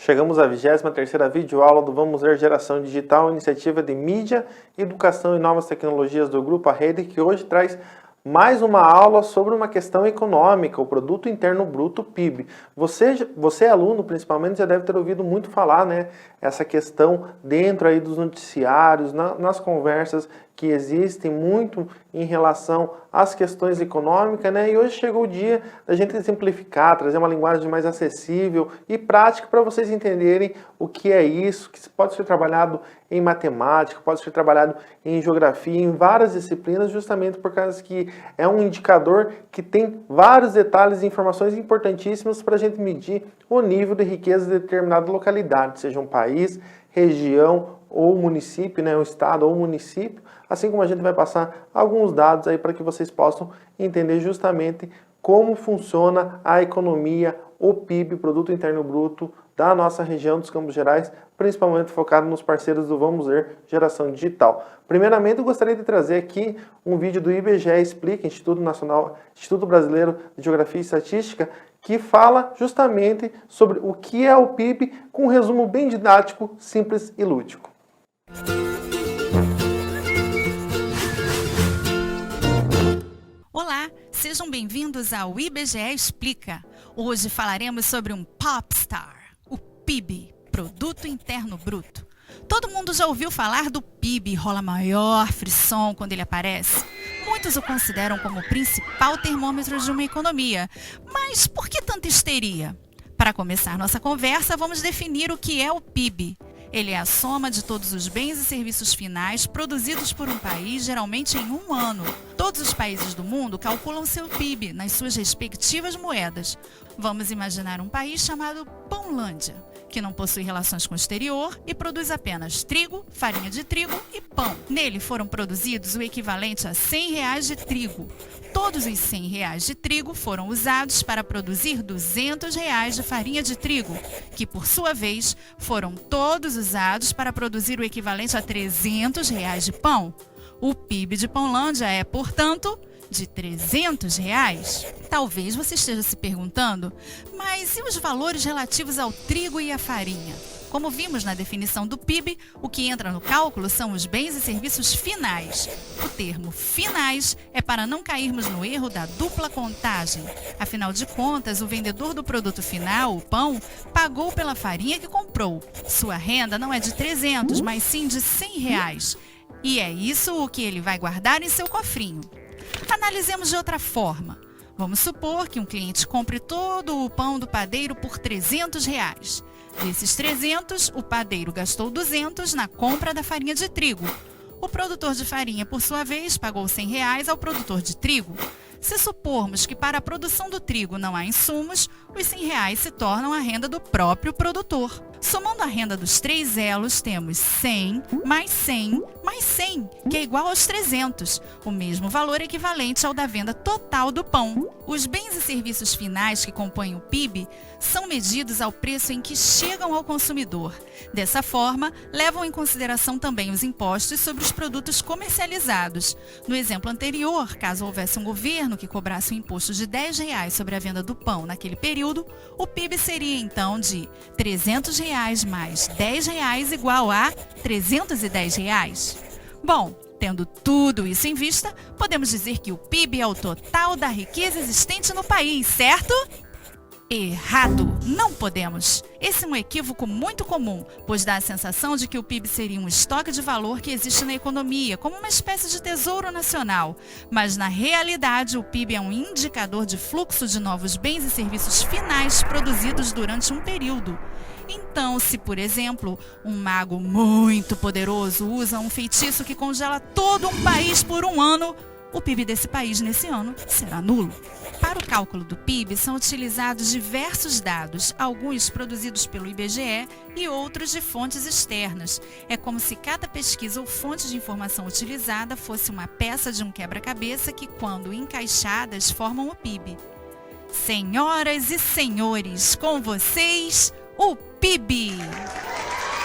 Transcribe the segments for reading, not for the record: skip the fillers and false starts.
Chegamos à 23ª videoaula do Vamos Ver Geração Digital, iniciativa de mídia, educação e novas tecnologias do Grupo Arrede, que hoje traz mais uma aula sobre uma questão econômica, o Produto Interno Bruto, PIB. Você aluno, principalmente, já deve ter ouvido muito falar, né? Essa questão dentro aí dos noticiários, nas conversas que existem muito em relação às questões econômicas, né? E hoje chegou o dia da gente simplificar, trazer uma linguagem mais acessível e prática para vocês entenderem o que é isso, que pode ser trabalhado em matemática, pode ser trabalhado em geografia, em várias disciplinas, justamente por causa que é um indicador que tem vários detalhes e informações importantíssimas para a gente medir o nível de riqueza de determinada localidade, seja um país, região ou município, né, um estado ou município, assim como a gente vai passar alguns dados aí para que vocês possam entender justamente como funciona a economia, o PIB, Produto Interno Bruto, da nossa região dos Campos Gerais, principalmente focado nos parceiros do Vamos Ver Geração Digital. Primeiramente, eu gostaria de trazer aqui um vídeo do IBGE Explica, Instituto Brasileiro de Geografia e Estatística, que fala justamente sobre o que é o PIB, com um resumo bem didático, simples e lúdico. Olá, sejam bem-vindos ao IBGE Explica. Hoje falaremos sobre um popstar, o PIB, Produto Interno Bruto. Todo mundo já ouviu falar do PIB, rola maior frisson quando ele aparece. Muitos o consideram como o principal termômetro de uma economia. Mas por que tanta histeria? Para começar nossa conversa, vamos definir o que é o PIB. Ele é a soma de todos os bens e serviços finais produzidos por um país, geralmente em um ano. Todos os países do mundo calculam seu PIB nas suas respectivas moedas. Vamos imaginar um país chamado Pãolândia, que não possui relações com o exterior e produz apenas trigo, farinha de trigo e pão. Nele foram produzidos o equivalente a R$100 de trigo. Todos os R$100 de trigo foram usados para produzir R$200 de farinha de trigo, que por sua vez foram todos usados para produzir o equivalente a R$300 de pão. O PIB de Pãolândia é, portanto, de R$300. Talvez você esteja se perguntando, mas e os valores relativos ao trigo e à farinha? Como vimos na definição do PIB, o que entra no cálculo são os bens e serviços finais. O termo finais é para não cairmos no erro da dupla contagem. Afinal de contas, o vendedor do produto final, o pão, pagou pela farinha que comprou. Sua renda não é de 300, mas sim de R$100. E é isso o que ele vai guardar em seu cofrinho. Analisemos de outra forma. Vamos supor que um cliente compre todo o pão do padeiro por R$300. Desses 300, o padeiro gastou 200 na compra da farinha de trigo. O produtor de farinha, por sua vez, pagou R$100 ao produtor de trigo. Se supormos que para a produção do trigo não há insumos, os R$100 se tornam a renda do próprio produtor. Somando a renda dos três elos, temos 100 mais 100 mais 100, que é igual aos 300, o mesmo valor equivalente ao da venda total do pão. Os bens e serviços finais que compõem o PIB são medidos ao preço em que chegam ao consumidor. Dessa forma, levam em consideração também os impostos sobre os produtos comercializados. No exemplo anterior, caso houvesse um governo que cobrasse um imposto de R$10 sobre a venda do pão naquele período, o PIB seria então de R$300 mais R$10 igual a R$310. Bom, tendo tudo isso em vista, podemos dizer que o PIB é o total da riqueza existente no país, certo? Errado! Não podemos! Esse é um equívoco muito comum, pois dá a sensação de que o PIB seria um estoque de valor que existe na economia, como uma espécie de tesouro nacional. Mas, na realidade, o PIB é um indicador de fluxo de novos bens e serviços finais produzidos durante um período. Então, se, por exemplo, um mago muito poderoso usa um feitiço que congela todo um país por um ano, o PIB desse país nesse ano será nulo. Para o cálculo do PIB são utilizados diversos dados, alguns produzidos pelo IBGE e outros de fontes externas. É como se cada pesquisa ou fonte de informação utilizada fosse uma peça de um quebra-cabeça que, quando encaixadas, formam o PIB. Senhoras e senhores, com vocês, o PIB!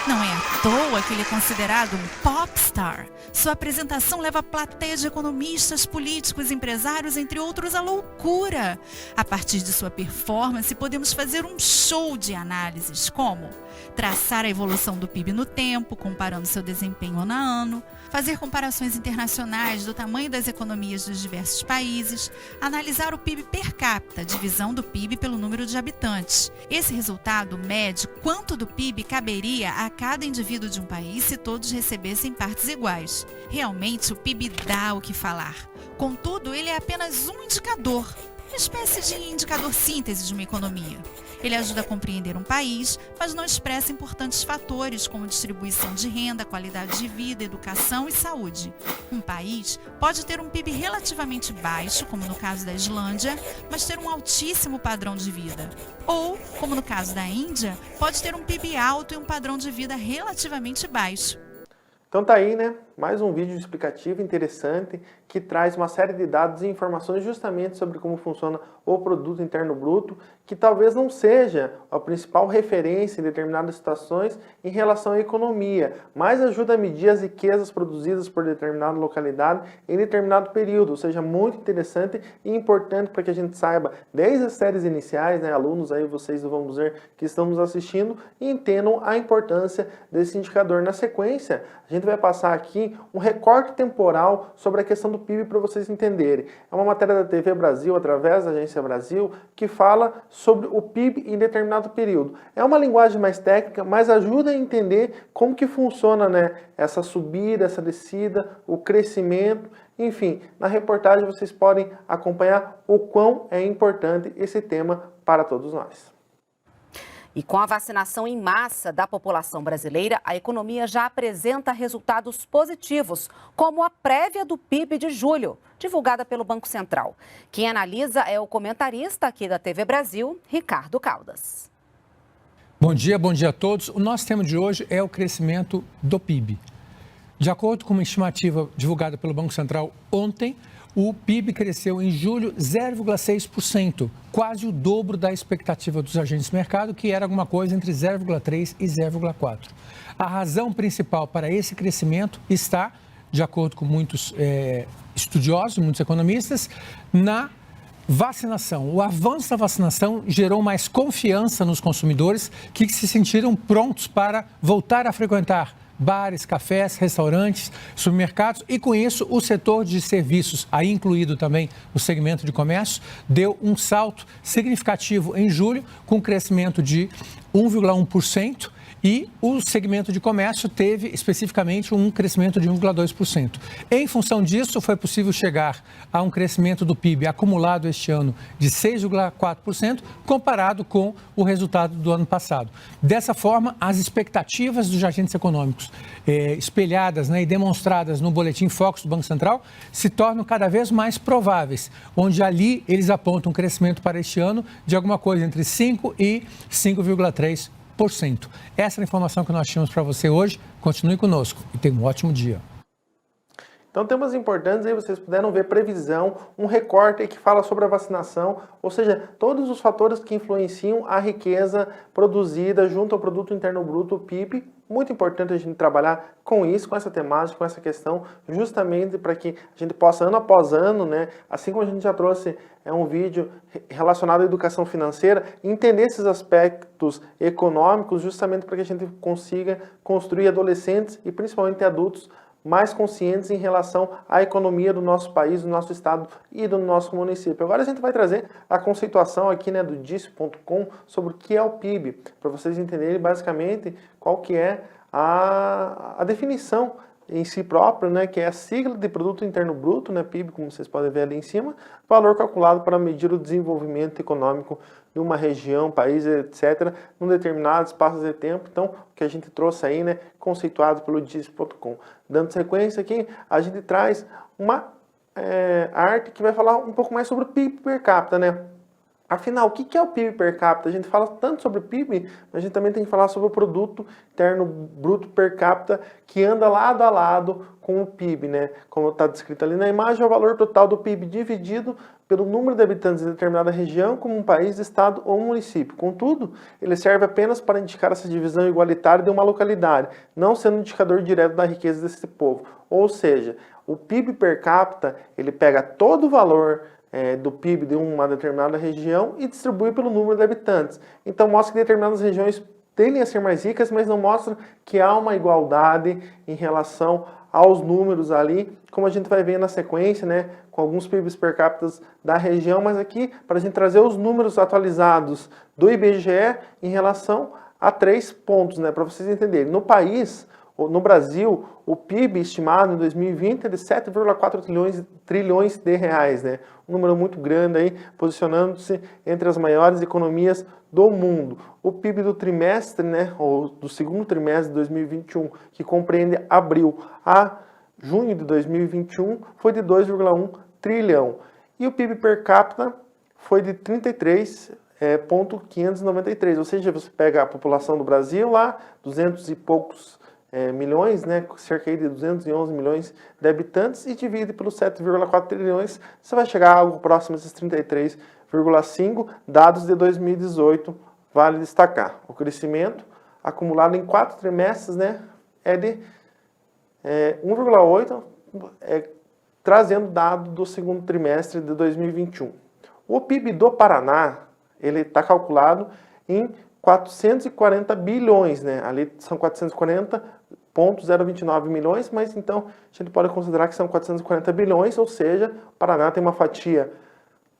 Não é à toa que ele é considerado um popstar. Sua apresentação leva a plateia de economistas, políticos, empresários, entre outros, à loucura. A partir de sua performance, podemos fazer um show de análises, como traçar a evolução do PIB no tempo, comparando seu desempenho ano a ano, fazer comparações internacionais do tamanho das economias dos diversos países, analisar o PIB per capita, divisão do PIB pelo número de habitantes. Esse resultado mede quanto do PIB caberia a cada indivíduo de um país se todos recebessem partes iguais. Realmente, o PIB dá o que falar. Contudo, ele é apenas um indicador, uma espécie de indicador síntese de uma economia. Ele ajuda a compreender um país, mas não expressa importantes fatores como distribuição de renda, qualidade de vida, educação e saúde. Um país pode ter um PIB relativamente baixo, como no caso da Islândia, mas ter um altíssimo padrão de vida. Ou, como no caso da Índia, pode ter um PIB alto e um padrão de vida relativamente baixo. Então tá aí, né? Mais um vídeo explicativo interessante que traz uma série de dados e informações justamente sobre como funciona o produto interno bruto, que talvez não seja a principal referência em determinadas situações em relação à economia, mas ajuda a medir as riquezas produzidas por determinada localidade em determinado período, ou seja, muito interessante e importante para que a gente saiba, desde as séries iniciais, né, alunos aí, vocês do Vamos Ver que estão nos assistindo, e entendam a importância desse indicador. Na sequência, a gente vai passar aqui um recorte temporal sobre a questão do PIB para vocês entenderem. É uma matéria da TV Brasil, através da Agência Brasil, que fala sobre o PIB em determinado período. É uma linguagem mais técnica, mas ajuda a entender como que funciona, né, essa subida, essa descida, o crescimento. Enfim, na reportagem vocês podem acompanhar o quão é importante esse tema para todos nós. E com a vacinação em massa da população brasileira, a economia já apresenta resultados positivos, como a prévia do PIB de julho, divulgada pelo Banco Central. Quem analisa é o comentarista aqui da TV Brasil, Ricardo Caldas. Bom dia a todos. O nosso tema de hoje é o crescimento do PIB. De acordo com uma estimativa divulgada pelo Banco Central ontem, o PIB cresceu em julho 0,6%, quase o dobro da expectativa dos agentes de mercado, que era alguma coisa entre 0,3% e 0,4%. A razão principal para esse crescimento está, de acordo com muitos estudiosos, muitos economistas, na vacinação. O avanço da vacinação gerou mais confiança nos consumidores que se sentiram prontos para voltar a frequentar bares, cafés, restaurantes, supermercados e, com isso, o setor de serviços, aí incluído também o segmento de comércio, deu um salto significativo em julho, com crescimento de 1,1%. E o segmento de comércio teve especificamente um crescimento de 1,2%. Em função disso, foi possível chegar a um crescimento do PIB acumulado este ano de 6,4%, comparado com o resultado do ano passado. Dessa forma, as expectativas dos agentes econômicos espelhadas, né, e demonstradas no Boletim Focus do Banco Central se tornam cada vez mais prováveis, onde ali eles apontam um crescimento para este ano de alguma coisa entre 5% e 5,3%. Essa é a informação que nós tínhamos para você hoje. Continue conosco e tenha um ótimo dia. Então, temas importantes aí, vocês puderam ver previsão, um recorte aí que fala sobre a vacinação, ou seja, todos os fatores que influenciam a riqueza produzida junto ao Produto Interno Bruto, o PIB. Muito importante a gente trabalhar com isso, com essa temática, com essa questão, justamente para que a gente possa, ano após ano, né, assim como a gente já trouxe um vídeo relacionado à educação financeira, entender esses aspectos econômicos, justamente para que a gente consiga construir adolescentes e principalmente adultos mais conscientes em relação à economia do nosso país, do nosso estado e do nosso município. Agora a gente vai trazer a conceituação aqui, né, do Dice.com sobre o que é o PIB, para vocês entenderem basicamente qual que é a definição em si próprio, né, que é a sigla de Produto Interno Bruto, né, PIB, como vocês podem ver ali em cima, valor calculado para medir o desenvolvimento econômico de uma região, país, etc., num determinado espaço de tempo. Então, o que a gente trouxe aí, né, conceituado pelo Dice.com. Dando sequência aqui, a gente traz uma arte que vai falar um pouco mais sobre o PIB per capita, né? Afinal, o que é o PIB per capita? A gente fala tanto sobre o PIB, mas a gente também tem que falar sobre o Produto Interno Bruto per capita, que anda lado a lado com o PIB, né? Como está descrito ali na imagem, é o valor total do PIB dividido pelo número de habitantes de determinada região, como um país, estado ou município. Contudo, ele serve apenas para indicar essa divisão igualitária de uma localidade, não sendo um indicador direto da riqueza desse povo. Ou seja, o PIB per capita, ele pega todo o valor do PIB de uma determinada região e distribui pelo número de habitantes. Então mostra que determinadas regiões tendem a ser mais ricas, mas não mostra que há uma igualdade em relação aos números ali, como a gente vai ver na sequência, né, com alguns PIBs per capita da região, mas aqui para a gente trazer os números atualizados do IBGE em relação a 3 pontos, né, para vocês entenderem. No país, no Brasil, o PIB estimado em 2020 é de 7,4 trilhões de reais, né? Um número muito grande aí, posicionando-se entre as maiores economias do mundo. O PIB do trimestre, né, ou do segundo trimestre de 2021, que compreende abril a junho de 2021, foi de 2,1 trilhão. E o PIB per capita foi de 33,593, ou seja, você pega a população do Brasil lá, 200 e poucos milhões, né, cerca de 211 milhões de habitantes, e divide pelos 7,4 trilhões, você vai chegar a algo próximo desses 33,5, dados de 2018, vale destacar. O crescimento acumulado em 4 trimestres, né, é de 1,8, trazendo dado do segundo trimestre de 2021. O PIB do Paraná, ele está calculado em 440 bilhões, né? Ali são 440,029 milhões, mas então a gente pode considerar que são 440 bilhões, ou seja, o Paraná tem uma fatia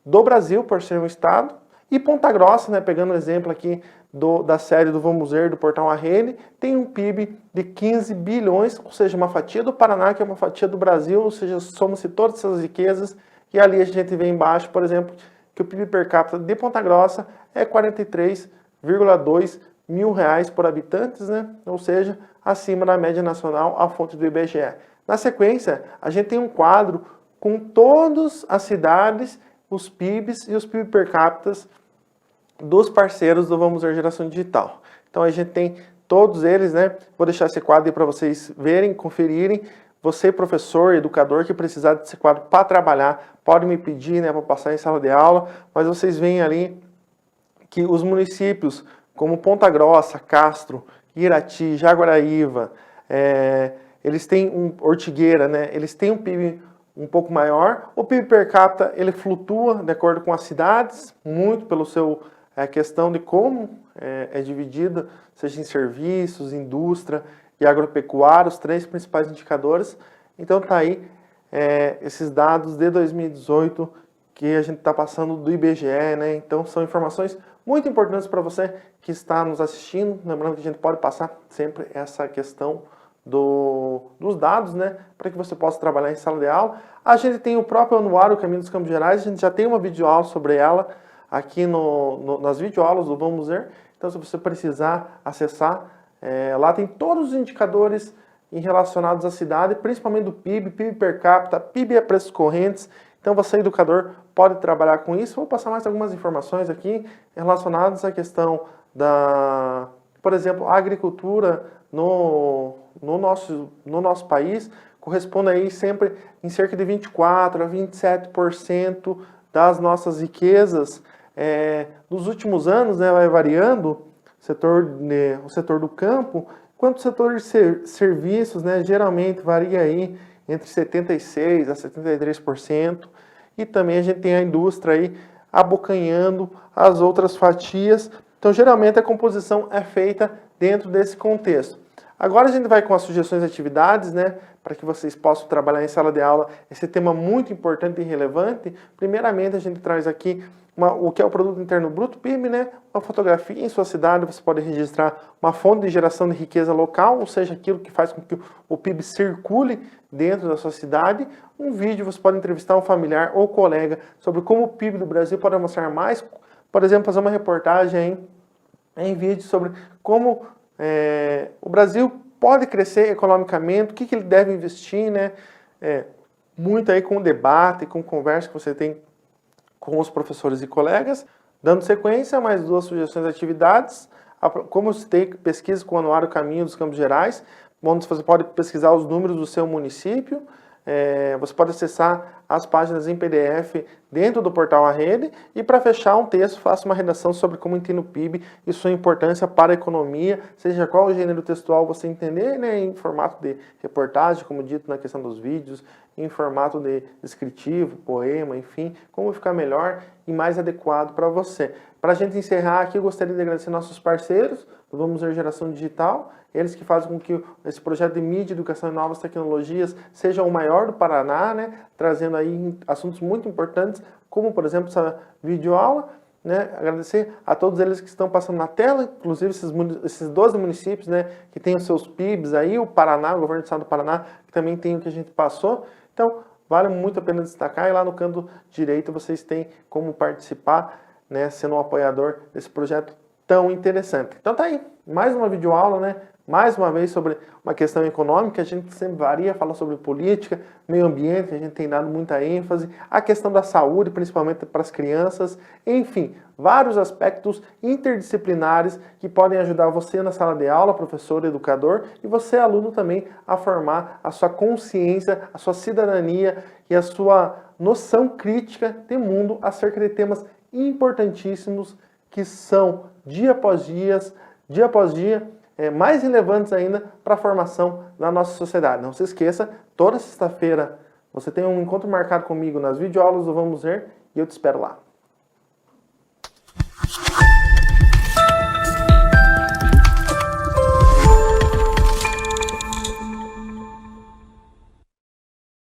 do Brasil, por ser um estado, e Ponta Grossa, né, pegando o exemplo aqui da série do Vamos Ver, do Portal A Rede, tem um PIB de 15 bilhões, ou seja, uma fatia do Paraná, que é uma fatia do Brasil, ou seja, soma-se todas essas riquezas, e ali a gente vê embaixo, por exemplo, que o PIB per capita de Ponta Grossa é 43,2 mil reais por habitantes, né? Ou seja, acima da média nacional, a fonte do IBGE. Na sequência, a gente tem um quadro com todas as cidades, os PIBs e os PIB per capita dos parceiros do Vamos Ver Geração Digital. Então a gente tem todos eles, né? Vou deixar esse quadro aí para vocês verem, conferirem. Você, professor, educador, que precisar desse quadro para trabalhar, pode me pedir, né, para passar em sala de aula, mas vocês veem ali que os municípios como Ponta Grossa, Castro, Irati, Jaguaraíva, eles têm Ortigueira, né? Eles têm um PIB um pouco maior. O PIB per capita ele flutua de acordo com as cidades, muito pelo seu questão de como é dividida, seja em serviços, indústria e agropecuária, os 3 principais indicadores. Então tá aí esses dados de 2018 que a gente está passando do IBGE, né? Então são informações muito importantes para você que está nos assistindo. Lembrando que a gente pode passar sempre essa questão dos dados, né? Para que você possa trabalhar em sala de aula. A gente tem o próprio anuário Caminho dos Campos Gerais, a gente já tem uma videoaula sobre ela aqui nas videoaulas do Vamos Ver. Então se você precisar acessar, lá tem todos os indicadores relacionados à cidade, principalmente do PIB, PIB per capita, PIB a preços correntes. Então você, educador, pode trabalhar com isso. Vou passar mais algumas informações aqui relacionadas à questão por exemplo, a agricultura no nosso país corresponde aí sempre em cerca de 24% a 27% das nossas riquezas. Nos últimos anos, né, vai variando o setor do campo, enquanto o setor de serviços, né, geralmente varia aí entre 76% a 73%, e também a gente tem a indústria aí abocanhando as outras fatias. Então, geralmente, a composição é feita dentro desse contexto. Agora a gente vai com as sugestões de atividades, né, para que vocês possam trabalhar em sala de aula esse tema muito importante e relevante. Primeiramente, a gente traz aqui o que é o Produto Interno Bruto, PIB, né, uma fotografia em sua cidade. Você pode registrar uma fonte de geração de riqueza local, ou seja, aquilo que faz com que o PIB circule dentro da sua cidade. Um vídeo, você pode entrevistar um familiar ou colega sobre como o PIB do Brasil pode mostrar mais. Por exemplo, fazer uma reportagem em vídeo sobre como o Brasil pode crescer economicamente, o que ele deve investir, né? Muito aí com o debate, com conversa que você tem com os professores e colegas. Dando sequência, mais 2 sugestões de atividades. Como eu citei, pesquisa com o Anuário Caminho dos Campos Gerais, onde você pode pesquisar os números do seu município. Você pode acessar as páginas em PDF dentro do portal A Rede. E para fechar um texto, faça uma redação sobre como entende o PIB e sua importância para a economia, seja qual o gênero textual você entender, né, em formato de reportagem, como dito na questão dos vídeos, em formato de descritivo, poema, enfim, como ficar melhor e mais adequado para você. Para a gente encerrar aqui, eu gostaria de agradecer nossos parceiros do Vamos Ver Geração Digital, eles que fazem com que esse projeto de mídia, educação e novas tecnologias seja o maior do Paraná, né, trazendo aí assuntos muito importantes, como, por exemplo, essa videoaula, né, agradecer a todos eles que estão passando na tela, inclusive esses 12 municípios, né, que têm os seus PIBs aí, o Paraná, o governo do estado do Paraná, que também tem o que a gente passou. Então, vale muito a pena destacar, e lá no canto direito vocês têm como participar, né, sendo um apoiador desse projeto tão interessante. Então tá aí, mais uma videoaula, né? Mais uma vez sobre uma questão econômica. A gente sempre varia, fala sobre política, meio ambiente, que a gente tem dado muita ênfase, a questão da saúde, principalmente para as crianças, enfim, vários aspectos interdisciplinares que podem ajudar você na sala de aula, professor, educador, e você, aluno, também a formar a sua consciência, a sua cidadania e a sua noção crítica de mundo acerca de temas importantíssimos que são, dia após dia, mais relevantes ainda para a formação da nossa sociedade. Não se esqueça, toda sexta-feira você tem um encontro marcado comigo nas videoaulas do Vamos Ver, e eu te espero lá.